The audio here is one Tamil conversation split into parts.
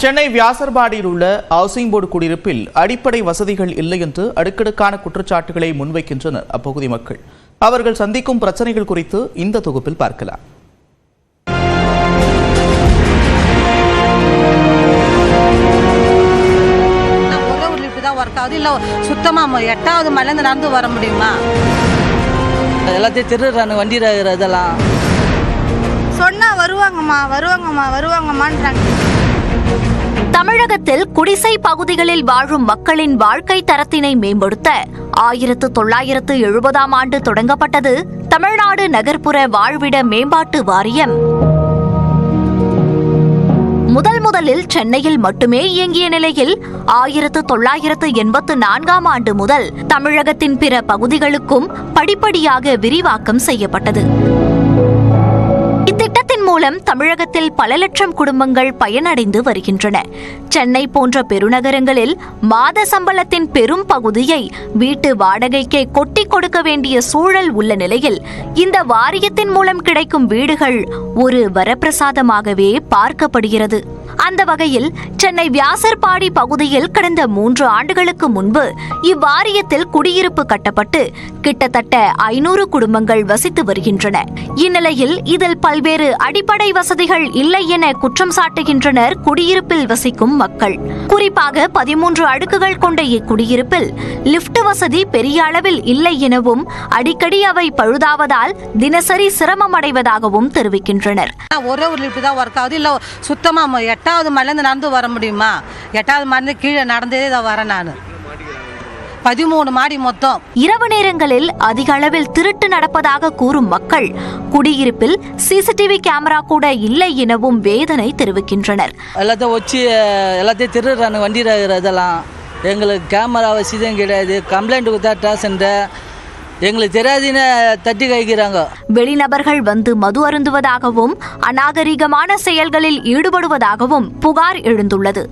சென்னை வியாசர்பாடியில் உள்ள ஹவுசிங் போர்டு குடியிருப்பில் அடிப்படை வசதிகள் இல்லை என்று அடுக்கடுக்கான குற்றச்சாட்டுகளை முன்வைக்கின்றனர் அப்பகுதி மக்கள். அவர்கள் சந்திக்கும் பிரச்சனைகள் குறித்து இந்த தொகுப்பில் பார்க்கலாம். சுத்தமா 8வது மலையில நடந்து வர முடியுமா? எல்லாத்தையும் திருடுறானு வண்டி இதெல்லாம் சொன்னா வருவாங்கம்மான்றாங்க. தமிழகத்தில் குடிசை பகுதிகளில் வாழும் மக்களின் வாழ்க்கை தரத்தினை மேம்படுத்த 1970ஆம் ஆண்டு தொடங்கப்பட்டது தமிழ்நாடு நகர்ப்புற வாழ்விட மேம்பாட்டு வாரியம். முதலில் சென்னையில் மட்டுமே இயங்கிய நிலையில் 1984ஆம் ஆண்டு முதல் தமிழகத்தின் பிற பகுதிகளுக்கும் படிப்படியாக விரிவாக்கம் செய்யப்பட்டது. இத்திட்டத்தின் மூலம் தமிழகத்தில் பல லட்சம் குடும்பங்கள் பயனடைந்து வருகின்றன. சென்னை போன்ற பெருநகரங்களில் மாத சம்பளத்தின் பெரும் பகுதியை வீட்டு வாடகைக்கே கொட்டி கொடுக்க வேண்டிய சூழல் உள்ள நிலையில் இந்த வாரியத்தின் மூலம் கிடைக்கும் வீடுகள் ஒரு வரப்பிரசாதமாகவே பார்க்கப்படுகிறது. அந்த வகையில் சென்னை வியாசர்பாடி பகுதியில் கடந்த 3 ஆண்டுகளுக்கு முன்பு இவ்வாரியத்தில் குடியிருப்பு கட்டப்பட்டு கிட்டத்தட்ட 500 குடும்பங்கள் வசித்து வருகின்றன. இந்நிலையில் இதில் பல்வேறு அடிப்படை வசதிகள் இல்லை என குற்றம் சாட்டுகின்றனர் குடியிருப்பில் வசிக்கும் மக்கள். குறிப்பாக 13 அடுக்குகள் கொண்ட இக்குடியிருப்பில் லிப்ட் வசதி பெரிய அளவில் இல்லை எனவும் அடிக்கடி அவை பழுதாவதால் தினசரி சிரமம் அடைவதாகவும் தெரிவிக்கின்றனர். ஒரே ஒரு லிப்ட் தான் ஒர்க் ஆகுது. இல்ல சுத்தமா 8வது மலையில நடந்து வர முடியுமா? 8வது மலையில கீழே நடந்தே தான் வரேன். நான் 13 மாடி மொத்தம். இரவு நேரங்களில் அதிக அளவில் திருட்டு நடப்பதாக கூறும் மக்கள் குடியிருப்பில் சிசிடிவி கேமரா கூட இல்லை எனவும் வேதனை தெரிவிக்கின்றனர். எல்லாத்தையும் திருடுறானு வண்டி இதெல்லாம் எங்களுக்கு கேமரா வசதியும் கிடையாது. கம்ப்ளைண்ட் கொடுத்தா ஸ்டேஷன் எங்களுக்கு தெரியாதுன்னு தட்டி கைக்கிறாங்க. வெளிநபர்கள் வந்து மது அருந்துவதாகவும் அநாகரிகமான செயல்களில் ஈடுபடுவதாகவும் புகார் எழுந்துள்ளது.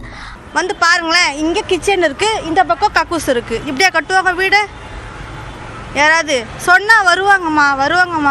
வந்து பாருங்களேன், இங்க கிச்சன் இருக்கு, இந்த பக்கம் கக்கூஸ் இருக்கு. இப்படியா கட்டுவாங்க வீடு? யாராவது சொன்னா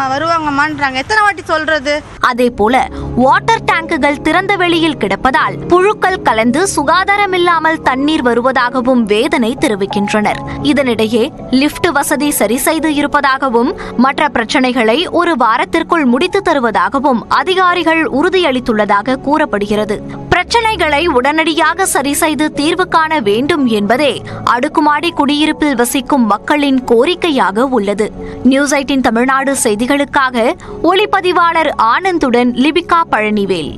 வருவாங்கம்மான்றாங்க. எத்தனை வாட்டி சொல்றது? அதே போல வாட்டர் டேங்குகள் திறந்த வெளியில் கிடப்பதால் புழுக்கள் கலந்து சுகாதாரம் இல்லாமல் தண்ணீர் வருவதாகவும் வேதனை தெரிவிக்கின்றனர். இதனிடையே லிப்ட் வசதி சரி செய்து இருப்பதாகவும் மற்ற பிரச்சனைகளை ஒரு வாரத்திற்குள் முடித்து தருவதாகவும் அதிகாரிகள் உறுதியளித்துள்ளதாக கூறப்படுகிறது. பிரச்சனைகளை உடனடியாக சரி செய்து தீர்வு காண வேண்டும் என்பதே அடுக்குமாடி குடியிருப்பில் வசிக்கும் மக்களின் கோரிக்கையாக உள்ளது. நியூஸ் 18 தமிழ்நாடு செய்திகளுக்காக ஒளிப்பதிவாளர் ஆனந்துடன் லிபிகா பழனிவேல்.